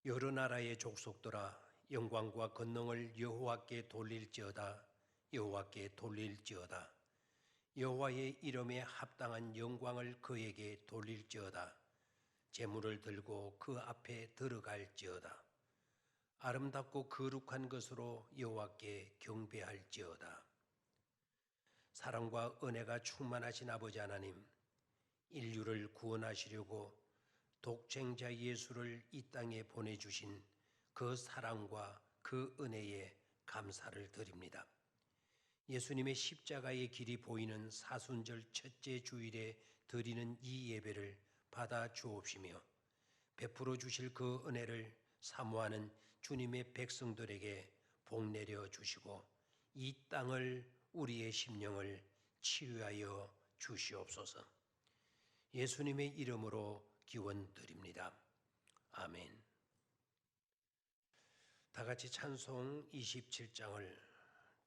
여러 나라의 족속들아 영광과 권능을 여호와께 돌릴지어다. 여호와께 돌릴지어다. 여호와의 이름에 합당한 영광을 그에게 돌릴지어다. 제물을 들고 그 앞에 들어갈지어다. 아름답고 거룩한 것으로 여호와께 경배할지어다. 사랑과 은혜가 충만하신 아버지 하나님, 인류를 구원하시려고 독생자 예수를 이 땅에 보내주신 그 사랑과 그 은혜에 감사를 드립니다. 예수님의 십자가의 길이 보이는 사순절 첫째 주일에 드리는 이 예배를 받아 주옵시며 베풀어 주실 그 은혜를 사모하는 주님의 백성들에게 복 내려 주시고 이 땅을 우리의 심령을 치유하여 주시옵소서. 예수님의 이름으로 기원드립니다. 아멘. 다 같이 찬송 27장을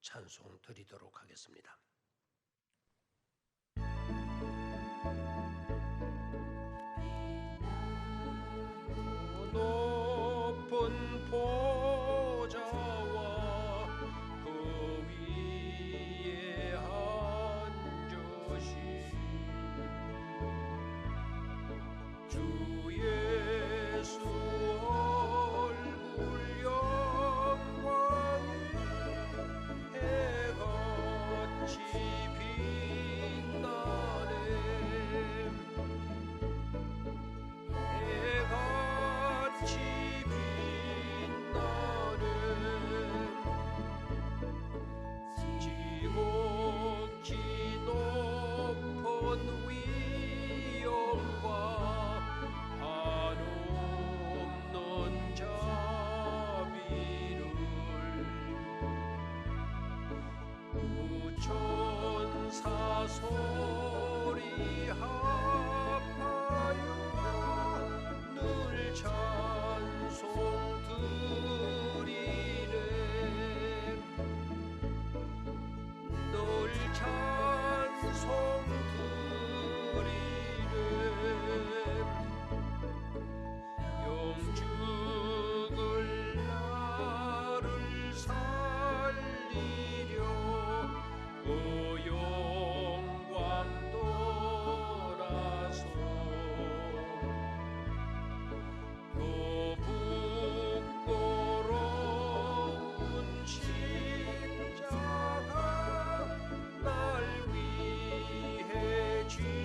찬송 드리도록 하겠습니다. 높은 보좌와 그 위에 앉으신 주 예수 얼굴 영광이 해같이 빛나네. 해같이 빛나는 지극히 높은 위엄과 한없는 자비를 우천사 소리 합하여 늘 찬송 드리네. 늘 찬송 드리네. 영죽을 나를 살리려 그 영광 돌아서 그 부끄러운 십자가 날 위해 지셨네.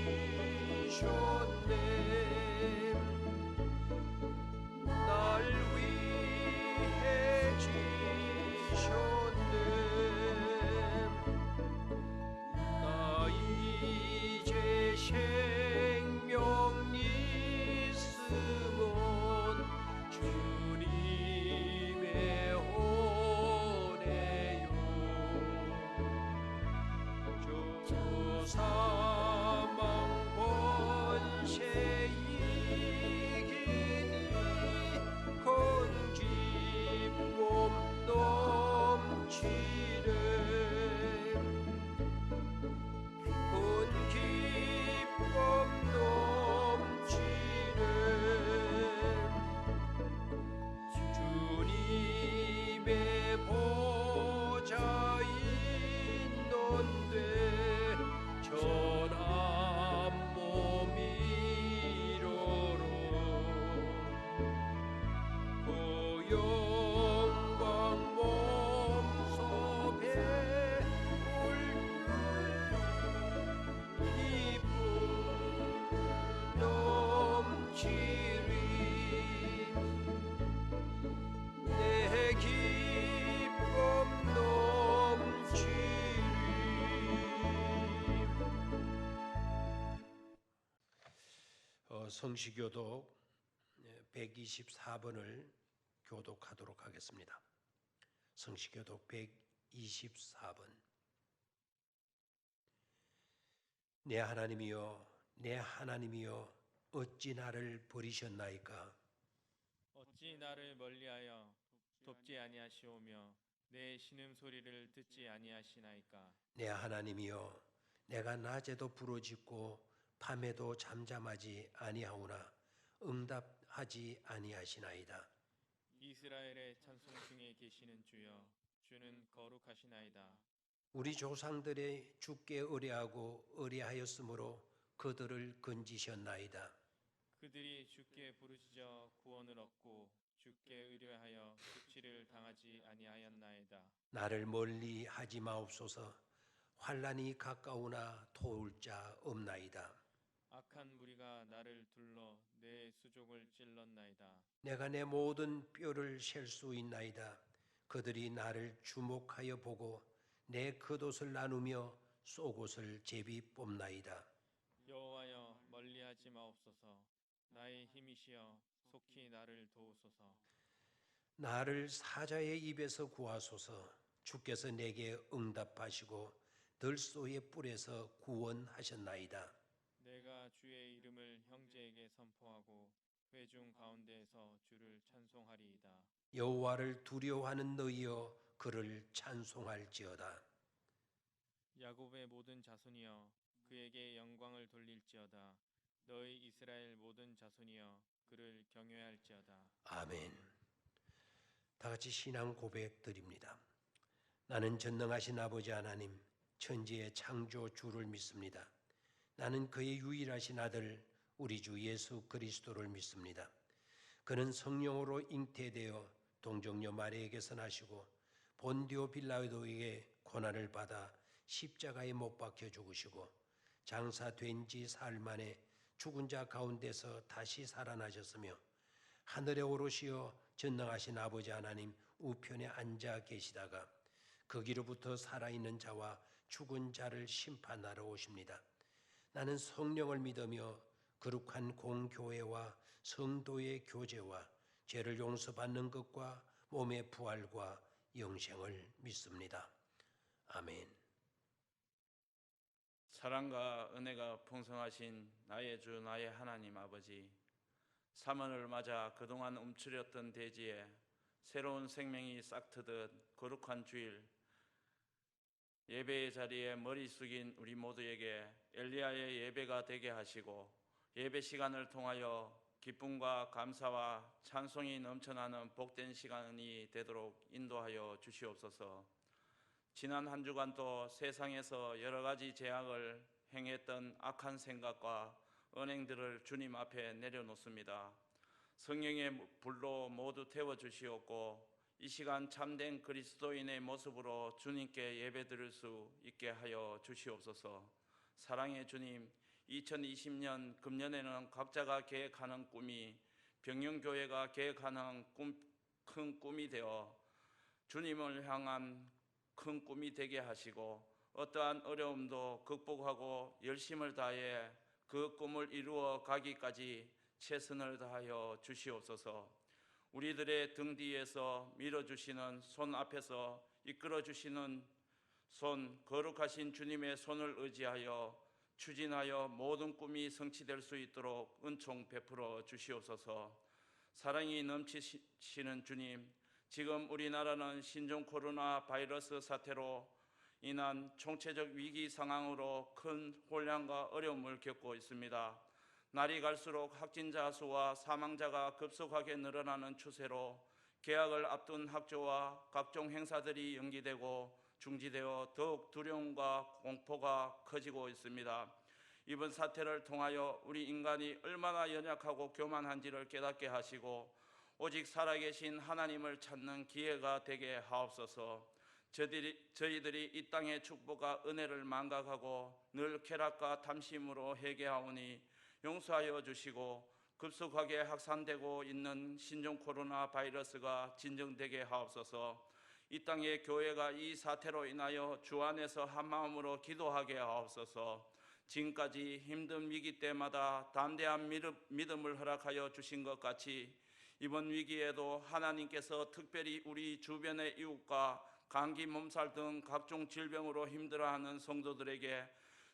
날 위해 지셨네. 나 이제 생명 있음은 주님의 은혜요. 저 사망 권세 이기니 큰 기쁨 넘치네. 큰 기쁨 넘치네. 주님의 보좌 있는데 전한 몸이로로 그 영광 몸소 배울 기쁨 넘치리. 내 기쁨 넘치리. 성시교독 124번을 교독하도록 하겠습니다. 성시교독 124번. 내 하나님이여, 내 하나님이여, 어찌 나를 버리셨나이까? 어찌 나를 멀리하여 돕지 아니하시오며 내 신음소리를 듣지 아니하시나이까? 내 하나님이여, 내가 낮에도 부르짖고 밤에도 잠잠하지 아니하오나 응답하지 아니하시나이다. 이스라엘의 찬송 중에 계시는 주여, 주는 거룩하시나이다. 우리 조상들의 주께 의뢰하고 의뢰하였으므로 그들을 건지셨나이다. 그들이 주께 부르짖어 구원을 얻고 주께 의뢰하여 숙치를 당하지 아니하였나이다. 나를 멀리 하지 마옵소서. 환난이 가까우나 도울 자 없나이다. 악한 무리가 나를 둘러 내 수족을 찔렀나이다. 내가 내 모든 뼈를 셀 수 있나이다. 그들이 나를 주목하여 보고 내 겉옷을 나누며 속옷을 제비 뽑나이다. 여호와여, 멀리하지 마옵소서. 나의 힘이시여, 속히 나를 도우소서. 나를 사자의 입에서 구하소서. 주께서 내게 응답하시고 들소의 뿔에서 구원하셨나이다. 내가 주의 이름을 형제에게 선포하고 회중 가운데에서 주를 찬송하리이다. 여호와를 두려워하는 너희여 그를 찬송할지어다. 야곱의 모든 자손이여, 그에게 영광을 돌릴지어다. 너희 이스라엘 모든 자손이여, 그를 경외할지어다. 아멘. 다 같이 신앙 고백 드립니다. 나는 전능하신 아버지 하나님, 천지의 창조 주를 믿습니다. 나는 그의 유일하신 아들 우리 주 예수 그리스도를 믿습니다. 그는 성령으로 잉태되어 동정녀 마리아에게서 나시고 본디오 빌라도에게 고난을 받아 십자가에 못 박혀 죽으시고 장사된 지 사흘 만에 죽은 자 가운데서 다시 살아나셨으며 하늘에 오르시어 전능하신 아버지 하나님 우편에 앉아 계시다가 거기로부터 살아있는 자와 죽은 자를 심판하러 오십니다. 나는 성령을 믿으며 거룩한 공교회와 성도의 교제와 죄를 용서받는 것과 몸의 부활과 영생을 믿습니다. 아멘. 사랑과 은혜가 풍성하신 나의 주 나의 하나님 아버지, 3월을 맞아 그동안 움츠렸던 대지에 새로운 생명이 싹트듯 거룩한 주일 예배의 자리에 머리 숙인 우리 모두에게 엘리야의 예배가 되게 하시고 예배 시간을 통하여 기쁨과 감사와 찬송이 넘쳐나는 복된 시간이 되도록 인도하여 주시옵소서. 지난 한 주간도 세상에서 여러 가지 죄악을 행했던 악한 생각과 언행들을 주님 앞에 내려놓습니다. 성령의 불로 모두 태워주시옵고 이 시간 참된 그리스도인의 모습으로 주님께 예배드릴 수 있게 하여 주시옵소서. 사랑의 주님, 2020년 금년에는 각자가 계획하는 꿈이 병영교회가 계획하는 큰 꿈이 되어 주님을 향한 큰 꿈이 되게 하시고 어떠한 어려움도 극복하고 열심을 다해 그 꿈을 이루어 가기까지 최선을 다하여 주시옵소서. 우리들의 등 뒤에서 밀어주시는 손 앞에서 이끌어주시는 손, 거룩하신 주님의 손을 의지하여 추진하여 모든 꿈이 성취될 수 있도록 은총 베풀어 주시옵소서. 사랑이 넘치시는 주님, 지금 우리나라는 신종 코로나 바이러스 사태로 인한 총체적 위기 상황으로 큰 혼란과 어려움을 겪고 있습니다. 날이 갈수록 확진자 수와 사망자가 급속하게 늘어나는 추세로 개학을 앞둔 학교와 각종 행사들이 연기되고 중지되어 더욱 두려움과 공포가 커지고 있습니다. 이번 사태를 통하여 우리 인간이 얼마나 연약하고 교만한지를 깨닫게 하시고 오직 살아계신 하나님을 찾는 기회가 되게 하옵소서. 저희들이 이 땅의 축복과 은혜를 망각하고 늘 쾌락과 탐심으로 회개하오니 용서하여 주시고 급속하게 확산되고 있는 신종 코로나 바이러스가 진정되게 하옵소서. 이 땅의 교회가 이 사태로 인하여 주 안에서 한마음으로 기도하게 하옵소서. 지금까지 힘든 위기 때마다 담대한 믿음을 허락하여 주신 것 같이 이번 위기에도 하나님께서 특별히 우리 주변의 이웃과 감기, 몸살 등 각종 질병으로 힘들어하는 성도들에게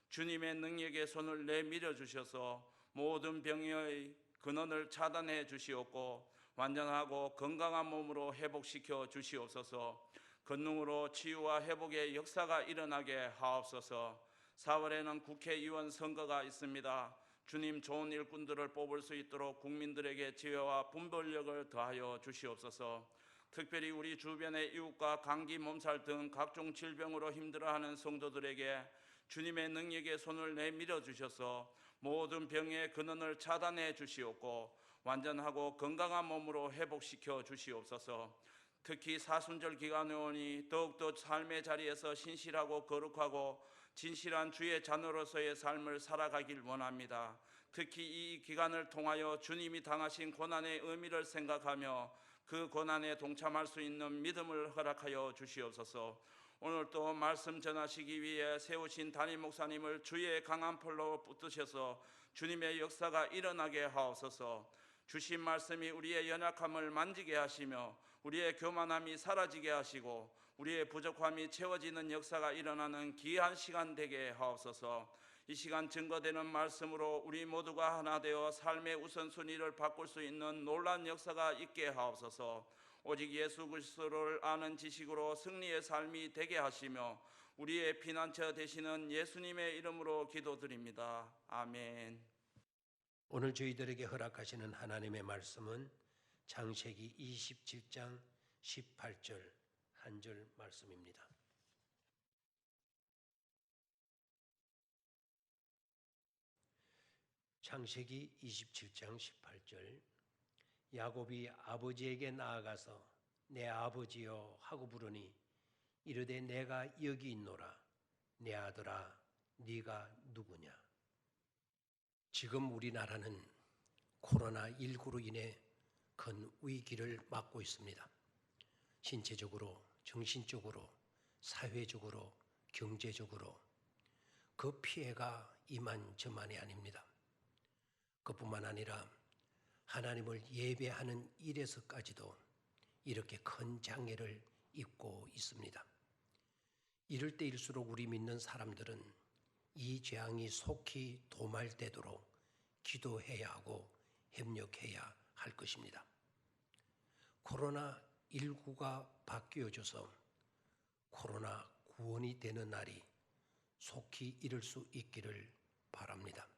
주님의 능력의 손을 내밀어 주셔서 모든 병의 근원을 차단해 주시옵고 완전하고 건강한 몸으로 회복시켜 주시옵소서. 권능으로 치유와 회복의 역사가 일어나게 하옵소서. 4월에는 국회의원 선거가 있습니다. 주님 좋은 일꾼들을 뽑을 수 있도록 국민들에게 지혜와 분별력을 더하여 주시옵소서. 특별히 우리 주변의 이웃과 감기, 몸살 등 각종 질병으로 힘들어하는 성도들에게 주님의 능력의 손을 내밀어 주셔서 모든 병의 근원을 차단해 주시옵고 완전하고 건강한 몸으로 회복시켜 주시옵소서. 특히 사순절 기간에 오니 더욱더 삶의 자리에서 신실하고 거룩하고 진실한 주의 자녀로서의 삶을 살아가길 원합니다. 특히 이 기간을 통하여 주님이 당하신 고난의 의미를 생각하며 그 고난에 동참할 수 있는 믿음을 허락하여 주시옵소서. 오늘 또 말씀 전하시기 위해 세우신 담임 목사님을 주의 강한 팔로 붙드셔서 주님의 역사가 일어나게 하옵소서. 주신 말씀이 우리의 연약함을 만지게 하시며 우리의 교만함이 사라지게 하시고 우리의 부족함이 채워지는 역사가 일어나는 귀한 시간 되게 하옵소서. 이 시간 증거되는 말씀으로 우리 모두가 하나 되어 삶의 우선순위를 바꿀 수 있는 놀라운 역사가 있게 하옵소서. 오직 예수 그리스도를 아는 지식으로 승리의 삶이 되게 하시며 우리의 피난처 되시는 예수님의 이름으로 기도드립니다. 아멘. 오늘 저희들에게 허락하시는 하나님의 말씀은 창세기 27장 18절 한 절 말씀입니다. 창세기 27장 18절 야곱이 아버지에게 나아가서 내 아버지여 하고 부르니 이르되 내가 여기 있노라. 내 아들아 네가 누구냐. 지금 우리나라는 코로나19로 인해 큰 위기를 맞고 있습니다. 신체적으로, 정신적으로, 사회적으로, 경제적으로 그 피해가 이만저만이 아닙니다. 그뿐만 아니라 하나님을 예배하는 일에서까지도 이렇게 큰 장애를 입고 있습니다. 이럴 때일수록 우리 믿는 사람들은 이 재앙이 속히 도말되도록 기도해야 하고 협력해야 할 것입니다. 코로나19가 바뀌어져서 코로나 구원이 되는 날이 속히 이룰 수 있기를 바랍니다.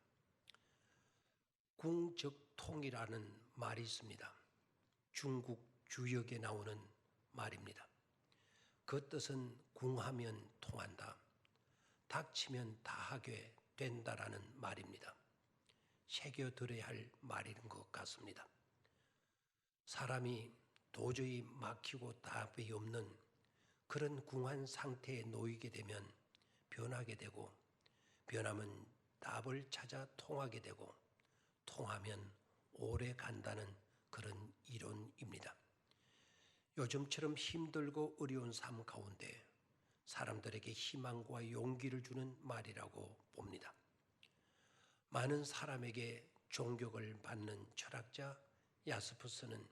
궁적통이라는 말이 있습니다. 중국 주역에 나오는 말입니다. 그 뜻은 궁하면 통한다, 닥치면 다하게 된다라는 말입니다. 새겨들어야 할 말인 것 같습니다. 사람이 도저히 막히고 답이 없는 그런 궁한 상태에 놓이게 되면 변하게 되고, 변하면 답을 찾아 통하게 되고, 통하면 오래 간다는 그런 이론입니다. 요즘처럼 힘들고 어려운 삶 가운데 사람들에게 희망과 용기를 주는 말이라고 봅니다. 많은 사람에게 존경을 받는 철학자 야스퍼스는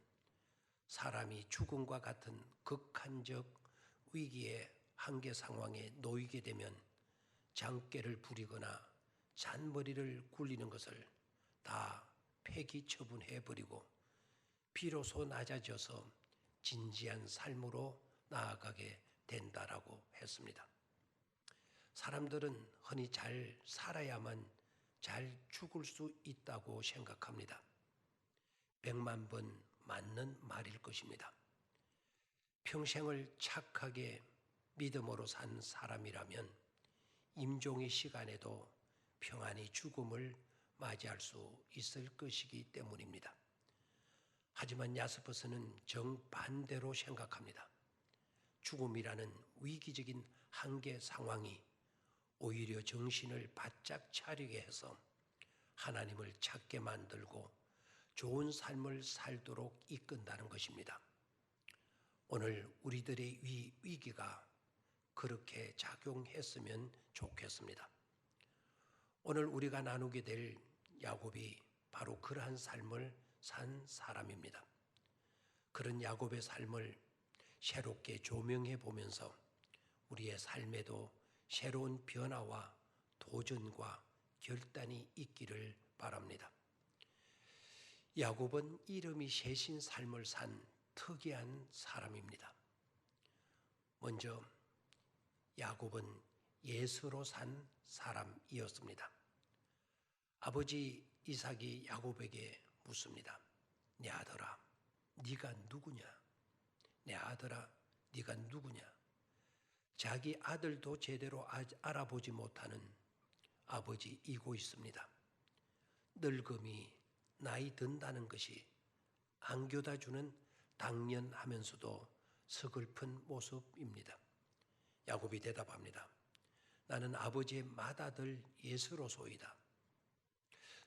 사람이 죽음과 같은 극한적 위기의 한계 상황에 놓이게 되면 장깨를 부리거나 잔머리를 굴리는 것을 다 폐기 처분해버리고 비로소 낮아져서 진지한 삶으로 나아가게 된다라고 했습니다. 사람들은 흔히 잘 살아야만 잘 죽을 수 있다고 생각합니다. 100만 번 맞는 말일 것입니다. 평생을 착하게 믿음으로 산 사람이라면 임종의 시간에도 평안히 죽음을 맞이할 수 있을 것이기 때문입니다. 하지만 야스퍼스는 정반대로 생각합니다. 죽음이라는 위기적인 한계 상황이 오히려 정신을 바짝 차리게 해서 하나님을 찾게 만들고 좋은 삶을 살도록 이끈다는 것입니다. 오늘 우리들의 이 위기가 그렇게 작용했으면 좋겠습니다. 오늘 우리가 나누게 될 야곱이 바로 그러한 삶을 산 사람입니다. 그런 야곱의 삶을 새롭게 조명해 보면서 우리의 삶에도 새로운 변화와 도전과 결단이 있기를 바랍니다. 야곱은 이름이 셋인 삶을 산 특이한 사람입니다. 먼저 야곱은 예수로 산 사람이었습니다. 아버지 이삭이 야곱에게 묻습니다. 내 아들아, 네가 누구냐? 내 아들아, 네가 누구냐? 자기 아들도 제대로 알아보지 못하는 아버지이고 있습니다. 늙음이 나이 든다는 것이 안겨다 주는 당연하면서도 서글픈 모습입니다. 야곱이 대답합니다. 나는 아버지의 맏아들 예스로소이다.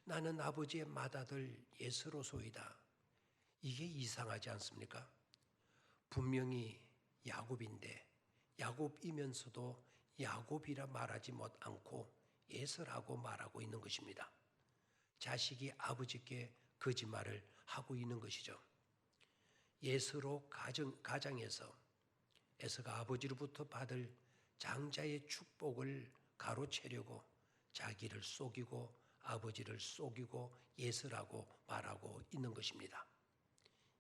나는 아버지의 맏아들 예스로소이다. 이게 이상하지 않습니까? 분명히 야곱인데 야곱이면서도 야곱이라 말하지 않고 예스라고 말하고 있는 것입니다. 자식이 아버지께 거짓말을 하고 있는 것이죠. 예스로 가정에서 에서가 아버지로부터 받을 장자의 축복을 가로채려고 자기를 속이고 아버지를 속이고 예스라고 말하고 있는 것입니다.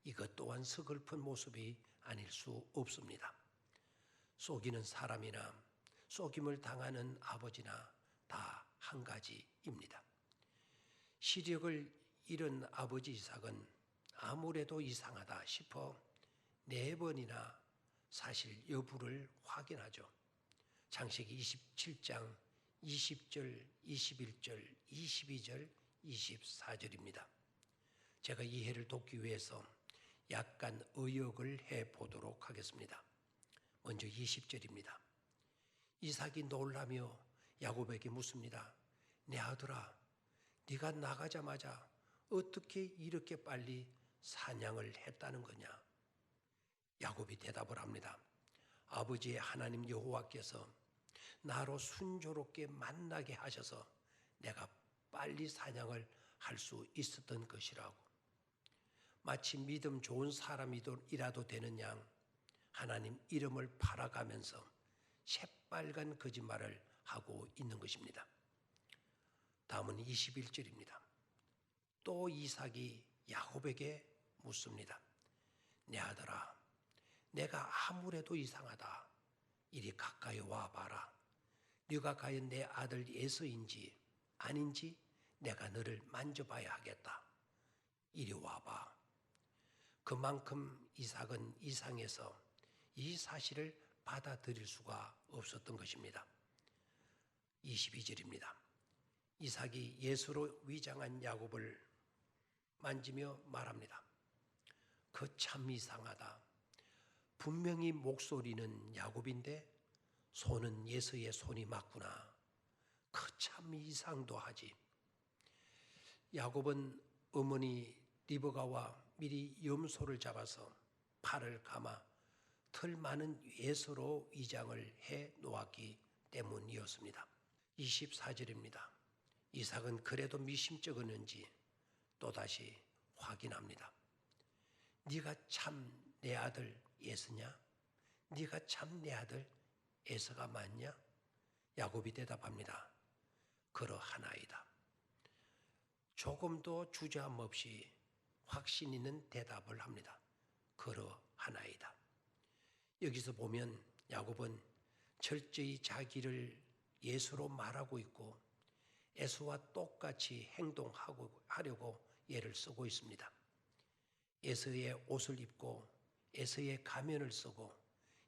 이것 또한 서글픈 모습이 아닐 수 없습니다. 속이는 사람이나 속임을 당하는 아버지나 다 한 가지입니다. 시력을 잃은 아버지 이삭은 아무래도 이상하다 싶어 4번이나 사실 여부를 확인하죠. 창세기 27장 20절, 21절, 22절, 24절입니다. 제가 이해를 돕기 위해서 약간 의역을 해보도록 하겠습니다. 먼저 20절입니다. 이삭이 놀라며 야곱에게 묻습니다. 내 아들아, 네가 나가자마자 어떻게 이렇게 빨리 사냥을 했다는 거냐? 야곱이 대답을 합니다. 아버지의 하나님 여호와께서 나로 순조롭게 만나게 하셔서 내가 빨리 사냥을 할 수 있었던 것이라고. 마치 믿음 좋은 사람이라도 되는 양 하나님 이름을 팔아가면서 새빨간 거짓말을 하고 있는 것입니다. 다음은 21절입니다. 또 이삭이 야곱에게 묻습니다. 내 아들아, 내가 아무래도 이상하다. 이리 가까이 와봐라. 네가 과연 내 아들 에서인지 아닌지 내가 너를 만져봐야 하겠다. 이리 와봐. 그만큼 이삭은 이상해서 이 사실을 받아들일 수가 없었던 것입니다. 22절입니다. 이삭이 예수로 위장한 야곱을 만지며 말합니다. 그 참 이상하다. 분명히 목소리는 야곱인데 손은 예수의 손이 맞구나. 그 참 이상도 하지. 야곱은 어머니 리브가와 미리 염소를 잡아서 팔을 감아 털 많은 예수로 위장을 해 놓았기 때문이었습니다. 24절입니다. 이삭은 그래도 미심쩍었는지 또다시 확인합니다. 네가 참 내 아들 에서냐? 네가 참 내 아들 에서가 맞냐? 야곱이 대답합니다. 그러하나이다. 조금도 주저함 없이 확신 있는 대답을 합니다. 그러하나이다. 여기서 보면 야곱은 철저히 자기를 예수로 말하고 있고 에서와 똑같이 행동하려고 예를 쓰고 있습니다. 에서의 옷을 입고 에서의 가면을 쓰고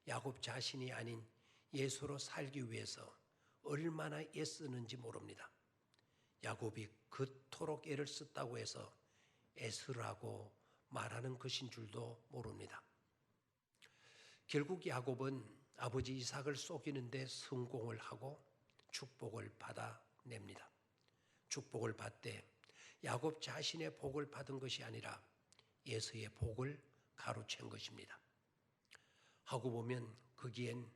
야곱 자신이 아닌 예수로 살기 위해서 얼마나 애쓰는지 모릅니다. 야곱이 그토록 애를 썼다고 해서 에서라고 말하는 것인 줄도 모릅니다. 결국 야곱은 아버지 이삭을 속이는데 성공을 하고 축복을 받아냅니다. 축복을 받되 야곱 자신의 복을 받은 것이 아니라 에서의 복을 가로챈 것입니다. 하고 보면 거기엔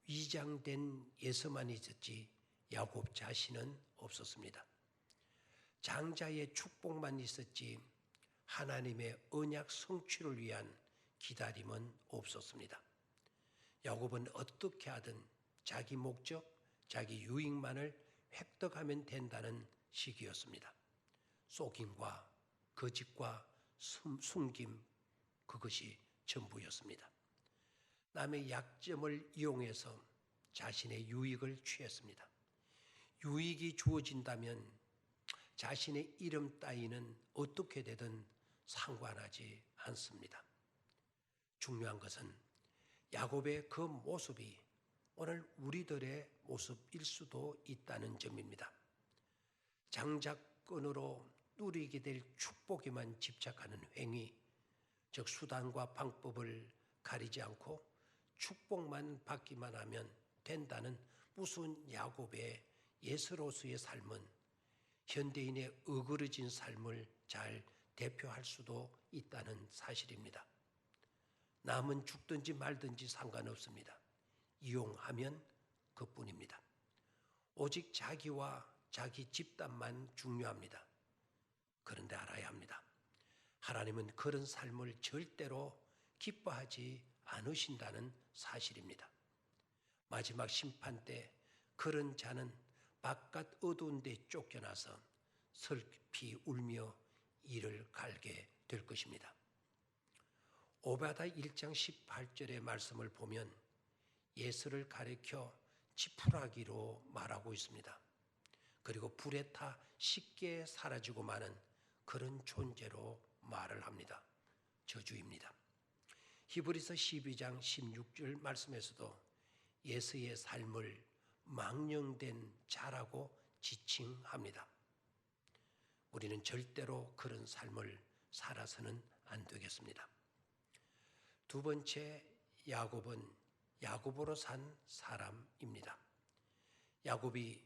위장된 에서만 있었지 야곱 자신은 없었습니다. 장자의 축복만 있었지 하나님의 언약 성취를 위한 기다림은 없었습니다. 야곱은 어떻게 하든 자기 목적, 자기 유익만을 획득하면 된다는 식이었습니다. 속임과 거짓과 숨김, 그것이 전부였습니다. 남의 약점을 이용해서 자신의 유익을 취했습니다. 유익이 주어진다면 자신의 이름 따위는 어떻게 되든 상관하지 않습니다. 중요한 것은 야곱의 그 모습이 오늘 우리들의 모습일 수도 있다는 점입니다. 장자권으로 누리게 될 축복에만 집착하는 행위, 즉 수단과 방법을 가리지 않고 축복만 받기만 하면 된다는 무슨 야곱의 예스로서의 삶은 현대인의 어그러진 삶을 잘 대표할 수도 있다는 사실입니다. 남은 죽든지 말든지 상관없습니다. 이용하면 그뿐입니다. 오직 자기와 자기 집단만 중요합니다. 그런데 알아야 합니다. 하나님은 그런 삶을 절대로 기뻐하지 않으신다는 사실입니다. 마지막 심판 때 그런 자는 바깥 어두운 데 쫓겨나서 슬피 울며 이를 갈게 될 것입니다. 오바다 1장 18절의 말씀을 보면 예수를 가리켜 지푸라기로 말하고 있습니다. 그리고 불에 타 쉽게 사라지고 마는 그런 존재로 말을 합니다. 저주입니다. 히브리서 12장 16절 말씀에서도 예수의 삶을 망령된 자라고 지칭합니다. 우리는 절대로 그런 삶을 살아서는 안 되겠습니다. 두 번째, 야곱은 야곱으로 산 사람입니다. 야곱이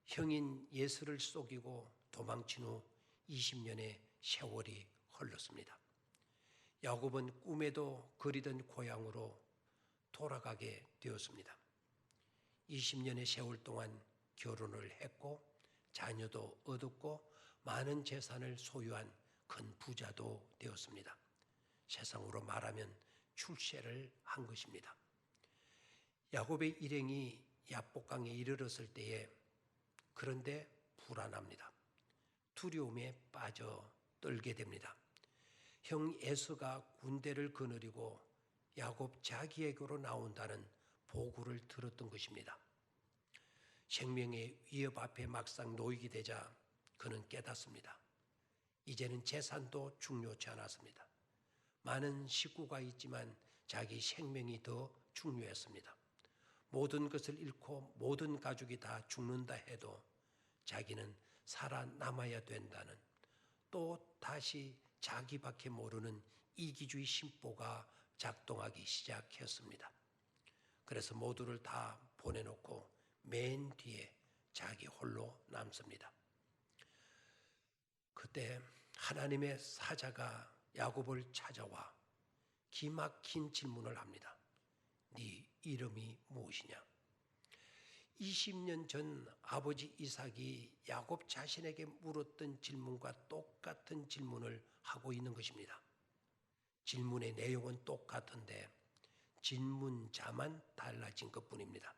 형인 예수를 속이고 도망친 후 20년의 세월이 흘렀습니다. 야곱은 꿈에도 그리던 고향으로 돌아가게 되었습니다. 20년의 세월 동안 결혼을 했고 자녀도 얻었고 많은 재산을 소유한 큰 부자도 되었습니다. 세상으로 말하면 출세를 한 것입니다. 야곱의 일행이 야복강에 이르렀을 때에 그런데 불안합니다. 두려움에 빠져 떨게 됩니다. 형 에서가 군대를 거느리고 야곱 자기에게로 나온다는 보고를 들었던 것입니다. 생명의 위협 앞에 막상 놓이게 되자 그는 깨닫습니다. 이제는 재산도 중요치 않았습니다. 많은 식구가 있지만 자기 생명이 더 중요했습니다. 모든 것을 잃고 모든 가족이 다 죽는다 해도 자기는 살아남아야 된다는 또 다시 자기밖에 모르는 이기주의 심보가 작동하기 시작했습니다. 그래서 모두를 다 보내놓고 맨 뒤에 자기 홀로 남습니다. 그때 하나님의 사자가 야곱을 찾아와 기막힌 질문을 합니다. 네 이름이 무엇이냐? 20년 전 아버지 이삭이 야곱 자신에게 물었던 질문과 똑같은 질문을 하고 있는 것입니다. 질문의 내용은 똑같은데 질문자만 달라진 것뿐입니다.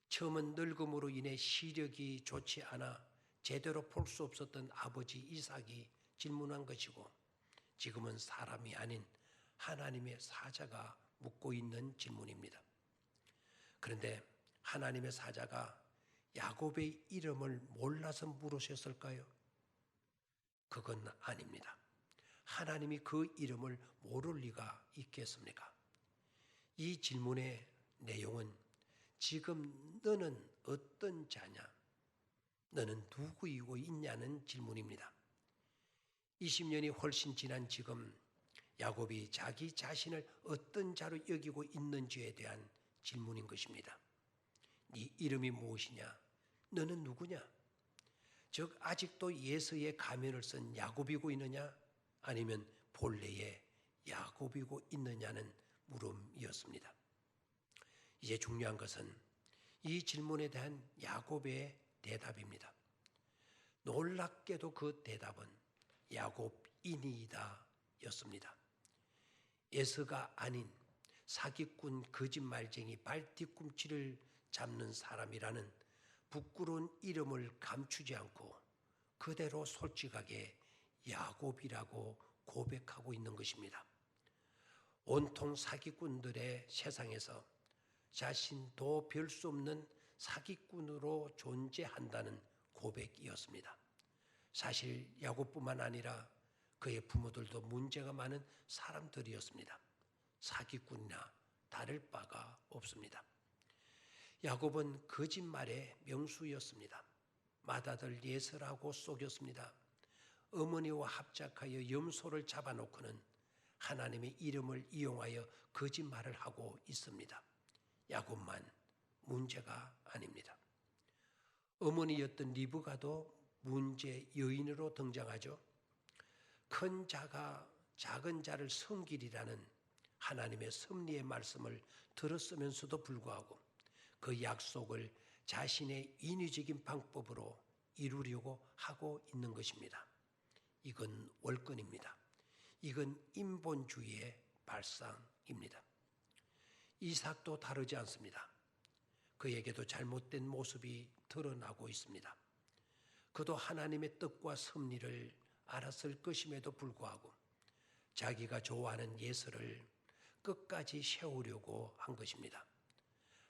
처음은 늙음으로 인해 시력이 좋지 않아 제대로 볼 수 없었던 아버지 이삭이 질문한 것이고 지금은 사람이 아닌 하나님의 사자가 묻고 있는 질문입니다. 그런데 하나님의 사자가 야곱의 이름을 몰라서 물으셨을까요? 그건 아닙니다. 하나님이 그 이름을 모를 리가 있겠습니까? 이 질문의 내용은 지금 너는 어떤 자냐? 너는 누구이고 있냐는 질문입니다. 20년이 훨씬 지난 지금 야곱이 자기 자신을 어떤 자로 여기고 있는지에 대한 질문인 것입니다. 네 이름이 무엇이냐? 너는 누구냐? 즉 아직도 예수의 가면을 쓴 야곱이고 있느냐? 아니면 본래의 야곱이고 있느냐는 물음이었습니다. 이제 중요한 것은 이 질문에 대한 야곱의 대답입니다. 놀랍게도 그 대답은 야곱이니이다 였습니다. 에서가 아닌 사기꾼 거짓말쟁이 발뒤꿈치를 잡는 사람이라는 부끄러운 이름을 감추지 않고 그대로 솔직하게 야곱이라고 고백하고 있는 것입니다. 온통 사기꾼들의 세상에서 자신도 별 수 없는 사기꾼으로 존재한다는 고백이었습니다. 사실 야곱뿐만 아니라 그의 부모들도 문제가 많은 사람들이었습니다. 사기꾼이나 다를 바가 없습니다. 야곱은 거짓말의 명수였습니다. 맏아들 예설하고 속였습니다. 어머니와 합작하여 염소를 잡아놓고는 하나님의 이름을 이용하여 거짓말을 하고 있습니다. 야곱만 문제가 아닙니다. 어머니였던 리브가도 문제 여인으로 등장하죠. 큰 자가 작은 자를 섬기리라는 하나님의 섭리의 말씀을 들었으면서도 불구하고 그 약속을 자신의 인위적인 방법으로 이루려고 하고 있는 것입니다. 이건 월권입니다. 이건 인본주의의 발상입니다. 이삭도 다르지 않습니다. 그에게도 잘못된 모습이 드러나고 있습니다. 그도 하나님의 뜻과 섭리를 알았을 것임에도 불구하고 자기가 좋아하는 예설을 끝까지 세우려고 한 것입니다.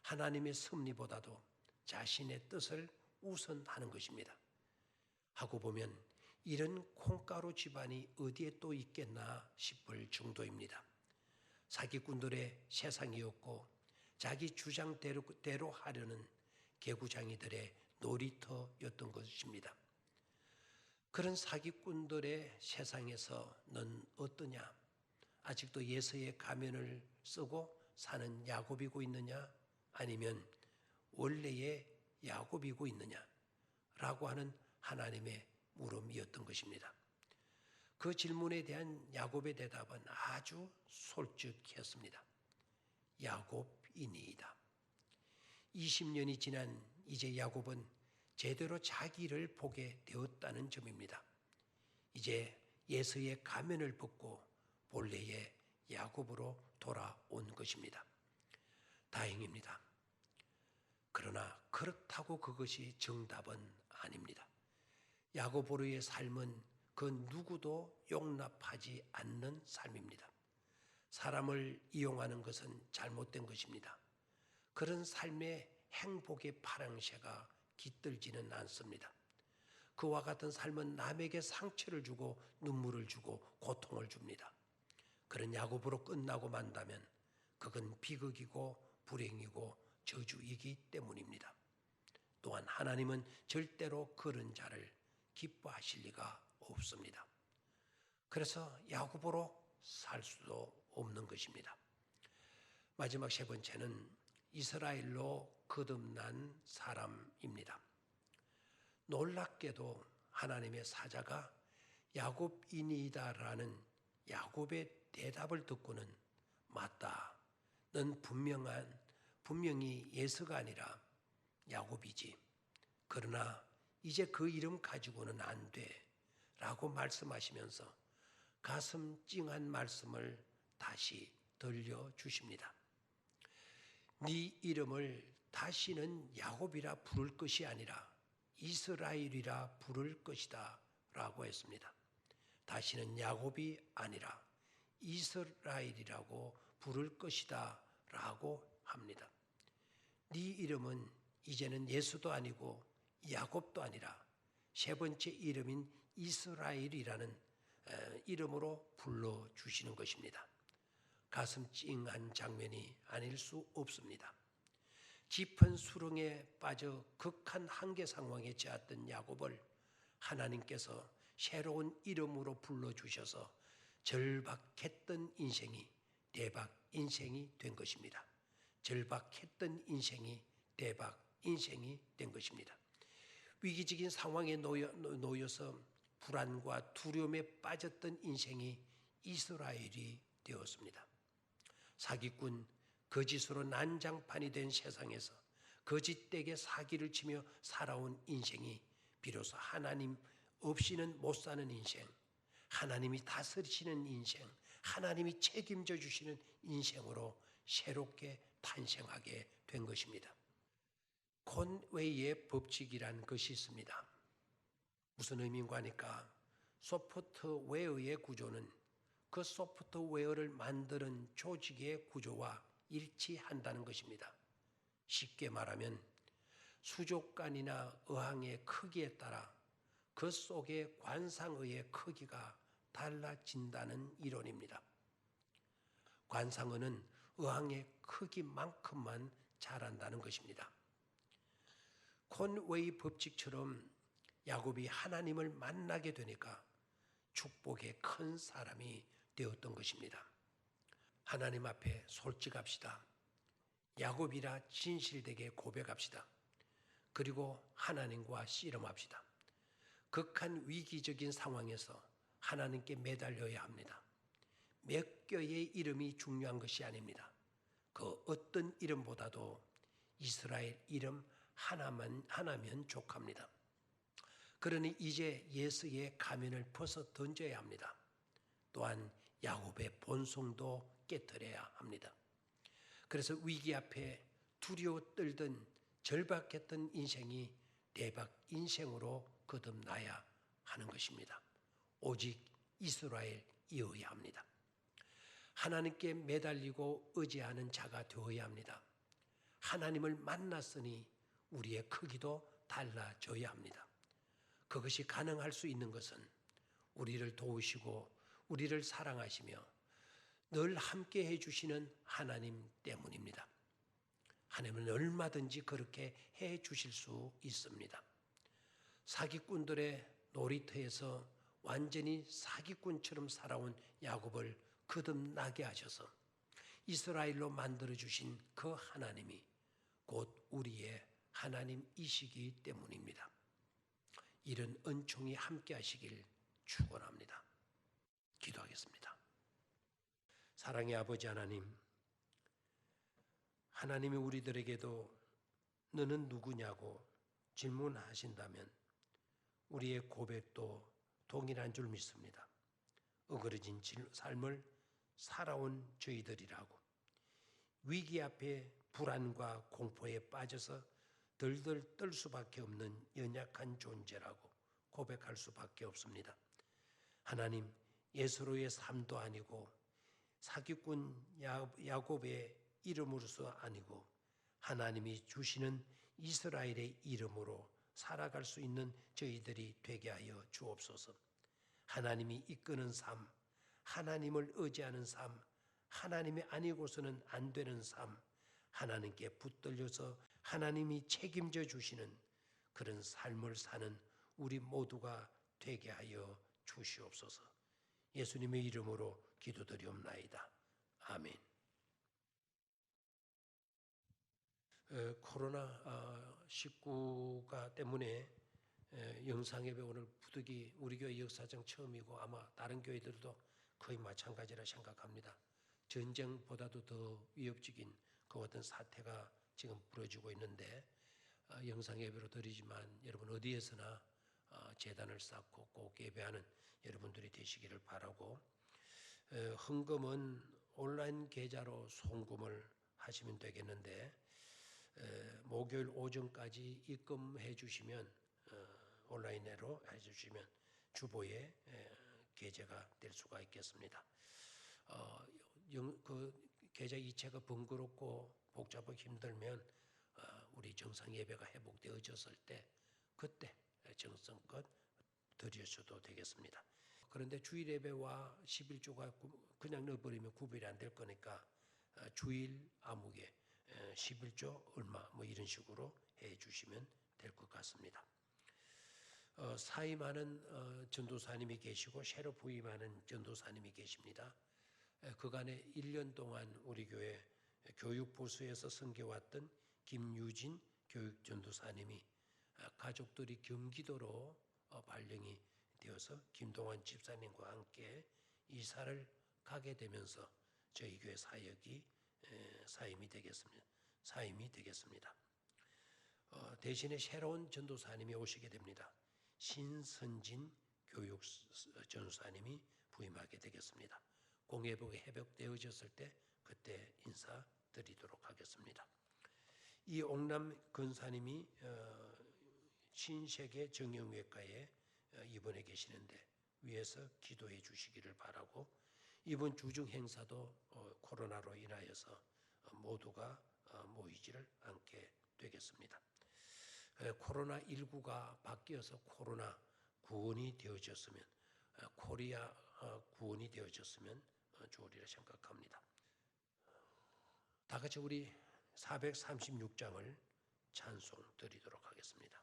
하나님의 섭리보다도 자신의 뜻을 우선하는 것입니다. 하고 보면 이런 콩가루 집안이 어디에 또 있겠나 싶을 정도입니다. 사기꾼들의 세상이었고 자기 주장대로 하려는 개구장이들의 놀이터였던 것입니다. 그런 사기꾼들의 세상에서 넌 어떠냐? 아직도 예서의 가면을 쓰고 사는 야곱이고 있느냐? 아니면 원래의 야곱이고 있느냐? 라고 하는 하나님의 물음이었던 것입니다. 그 질문에 대한 야곱의 대답은 아주 솔직했습니다. 야곱이니이다. 20년이 지난 이제 야곱은 제대로 자기를 보게 되었다는 점입니다. 이제 예서의 가면을 벗고 본래의 야곱으로 돌아온 것입니다. 다행입니다. 그러나 그렇다고 그것이 정답은 아닙니다. 야곱으로의 삶은 그 누구도 용납하지 않는 삶입니다. 사람을 이용하는 것은 잘못된 것입니다. 그런 삶의 행복의 파랑새가 깃들지는 않습니다. 그와 같은 삶은 남에게 상처를 주고 눈물을 주고 고통을 줍니다. 그런 야곱으로 끝나고 만다면 그건 비극이고 불행이고 저주이기 때문입니다. 또한 하나님은 절대로 그런 자를 기뻐하실 리가 없습니다. 그래서 야곱으로 살 수도 없는 것입니다. 마지막 세 번째는 이스라엘로 거듭난 사람입니다. 놀랍게도 하나님의 사자가 야곱이니이다라는 야곱의 대답을 듣고는 맞다. 넌 분명히 예서가 아니라 야곱이지. 그러나 이제 그 이름 가지고는 안 돼. 라고 말씀하시면서 가슴 찡한 말씀을 다시 들려주십니다. 네 이름을 다시는 야곱이라 부를 것이 아니라 이스라엘이라 부를 것이다 라고 했습니다. 다시는 야곱이 아니라 이스라엘이라고 부를 것이다 라고 합니다. 네 이름은 이제는 예수도 아니고 야곱도 아니라 세 번째 이름인 이스라엘이라는 이름으로 불러주시는 것입니다. 가슴 찡한 장면이 아닐 수 없습니다. 깊은 수렁에 빠져 극한 한계 상황에 처했던 야곱을 하나님께서 새로운 이름으로 불러주셔서 절박했던 인생이 대박 인생이 된 것입니다. 절박했던 인생이 대박 인생이 된 것입니다. 위기적인 상황에 놓여서 불안과 두려움에 빠졌던 인생이 이스라엘이 되었습니다. 사기꾼, 거짓으로 난장판이 된 세상에서 거짓되게 사기를 치며 살아온 인생이 비로소 하나님 없이는 못 사는 인생, 하나님이 다스리시는 인생, 하나님이 책임져 주시는 인생으로 새롭게 탄생하게 된 것입니다. 콘웨이의 법칙이란 것이 있습니다. 무슨 의미인가 하니까 소프트웨어의 구조는 그 소프트웨어를 만드는 조직의 구조와 일치한다는 것입니다. 쉽게 말하면 수족관이나 어항의 크기에 따라 그 속의 관상어의 크기가 달라진다는 이론입니다. 관상어는 의항의 크기만큼만 자란다는 것입니다. 콘웨이 법칙처럼 야곱이 하나님을 만나게 되니까 축복의 큰 사람이 되었던 것입니다. 하나님 앞에 솔직합시다. 야곱이라 진실되게 고백합시다. 그리고 하나님과 씨름합시다. 극한 위기적인 상황에서 하나님께 매달려야 합니다. 몇 개의 이름이 중요한 것이 아닙니다. 그 어떤 이름보다도 이스라엘 이름 하나면 족합니다. 그러니 이제 예수의 가면을 벗어 던져야 합니다. 또한 야곱의 본성도 깨트려야 합니다. 그래서 위기 앞에 두려워 떨던 절박했던 인생이 대박 인생으로 거듭나야 하는 것입니다. 오직 이스라엘이어야 합니다. 하나님께 매달리고 의지하는 자가 되어야 합니다. 하나님을 만났으니 우리의 크기도 달라져야 합니다. 그것이 가능할 수 있는 것은 우리를 도우시고 우리를 사랑하시며 늘 함께 해주시는 하나님 때문입니다. 하나님은 얼마든지 그렇게 해주실 수 있습니다. 사기꾼들의 놀이터에서 완전히 사기꾼처럼 살아온 야곱을 거듭나게 하셔서 이스라엘로 만들어주신 그 하나님이 곧 우리의 하나님이시기 때문입니다. 이런 은총이 함께 하시길 축원합니다. 기도하겠습니다. 사랑의 아버지 하나님, 하나님이 우리들에게도 너는 누구냐고 질문하신다면 우리의 고백도 동일한 줄 믿습니다. 어그러진 삶을 살아온 저희들이라고, 위기 앞에 불안과 공포에 빠져서 덜덜 떨 수밖에 없는 연약한 존재라고 고백할 수밖에 없습니다. 하나님, 예수로의 삶도 아니고 사기꾼 야곱의 이름으로서 아니고 하나님이 주시는 이스라엘의 이름으로 살아갈 수 있는 저희들이 되게 하여 주옵소서. 하나님이 이끄는 삶, 하나님을 의지하는 삶, 하나님이 아니고서는 안 되는 삶, 하나님께 붙들려서 하나님이 책임져 주시는 그런 삶을 사는 우리 모두가 되게 하여 주시옵소서. 예수님의 이름으로 기도드리옵나이다. 아멘. 코로나19가 때문에 영상예배 오늘 부득이 우리 교회 역사상 처음이고 아마 다른 교회들도 거의 마찬가지라 생각합니다. 전쟁보다도 더 위협적인 그 어떤 사태가 지금 벌어지고 있는데 영상예배로 드리지만 여러분 어디에서나 제단을 쌓고 꼭 예배하는 여러분들이 되시기를 바라고, 헌금은 온라인 계좌로 송금을 하시면 되겠는데 목요일 오전까지 입금해 주시면 온라인으로 해주시면 주보에 게재가 될 수가 있겠습니다. 그 계좌 이체가 번거롭고 복잡하고 힘들면 우리 정상 예배가 회복되어졌을 때 그때 정성껏 드려셔도 되겠습니다. 그런데 주일 예배와 11조가 그냥 넣어버리면 구별이 안 될 거니까 주일 아무개 11조 얼마 뭐 이런 식으로 해주시면 될 것 같습니다. 사임하는 전도사님이 계시고 새로 부임하는 전도사님이 계십니다. 그간에 1년 동안 우리 교회 교육부서에서 섬겨왔던 김유진 교육전도사님이 가족들이 경기도로 발령이 되어서 김동환 집사님과 함께 이사를 가게 되면서 저희 교회 사역이 사임이 되겠습니다. 대신에 새로운 전도사님이 오시게 됩니다. 신선진 교육전도사님이 부임하게 되겠습니다. 공예복이 회복되어졌을 때 그때 인사드리도록 하겠습니다. 이 옥남 근사님이 신세계 정형외과에 입원해 계시는데 위에서 기도해 주시기를 바라고, 이번 주중 행사도 코로나로 인하여서 모두가 모이지를 않게 되겠습니다. 코로나19가 바뀌어서 코로나 구원이 되어졌으면 코리아 구원이 되어졌으면 좋으리라 생각합니다. 다 같이 우리 436장을 찬송 드리도록 하겠습니다.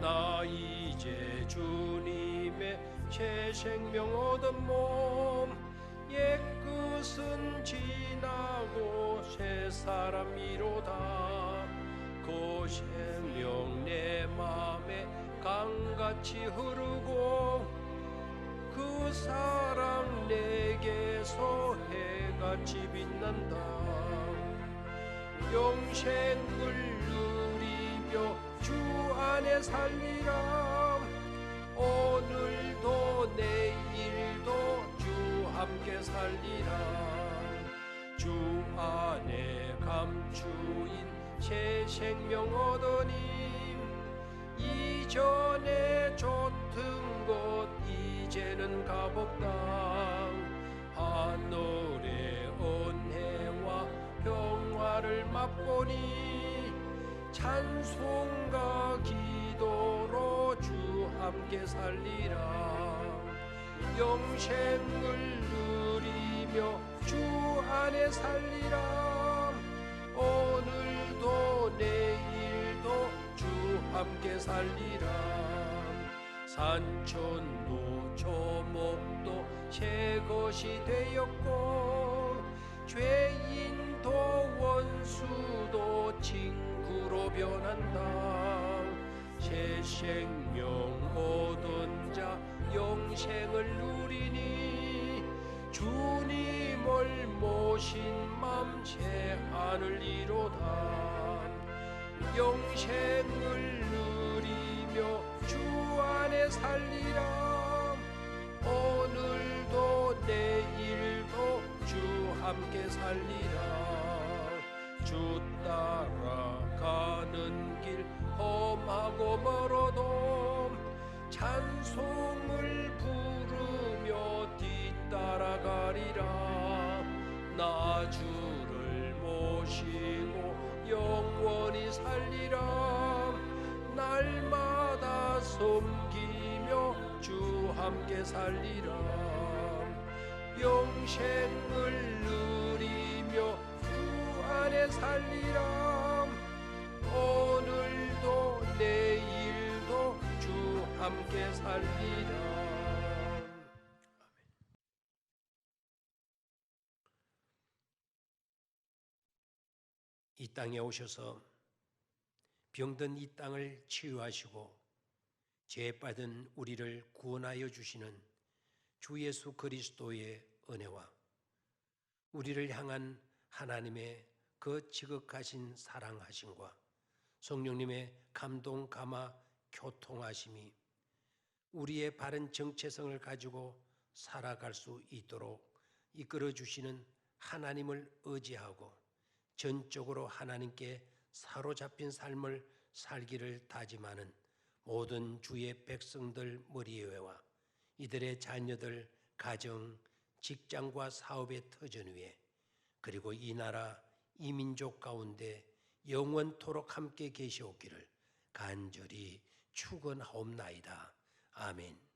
나 이제 주님의 새 생명 얻은 몸 옛것은 지나고 새 사람이로다. 그 생명 내 맘에 강같이 흐르고 그 사랑 내게서 해같이 빛난다. 영생을 누리며 주 안에 살리라. 오늘도 내일도 주 함께 살리라. 주 안에 감추인 새 생명 얻으니 이전에 좋던 것 이제는 가복당. 하늘의 은혜와 평화를 맛보니 찬송과 기도로 주 함께 살리라. 영생을 누리며 주 안에 살리라. 오늘도 내일도 주 함께 살리라. 산천도 조목도 새 것이 되었고 죄인도 원수도 친구로 변한다. 새 생명 얻은 자 영생을 누리니 주님을 모신 맘 새 하늘이로다. 영생을 누리며 주 안에 살리라. 오늘도 내일도 주 함께 살리라. 주 따라가는 길 험하고 멀어도 찬송을 부르며 뒤따라가리라. 나 주를 모시고 영원히 살리라. 날마다 섬기며 주 함께 살리라. 영생을 누리며 주 안에 살리라. 오늘도 내일도 주 함께 살리라. 이 땅에 오셔서 병든 이 땅을 치유하시고 죄 빠진 우리를 구원하여 주시는 주 예수 그리스도의 은혜와 우리를 향한 하나님의 그 지극하신 사랑하심과 성령님의 감동 감화 교통하심이 우리의 바른 정체성을 가지고 살아갈 수 있도록 이끌어 주시는 하나님을 의지하고 전적으로 하나님께 사로잡힌 삶을 살기를 다짐하는 모든 주의 백성들 머리에와 이들의 자녀들, 가정, 직장과 사업의 터전 위에 그리고 이 나라, 이 민족 가운데 영원토록 함께 계시옵기를 간절히 축원하옵나이다. 아멘.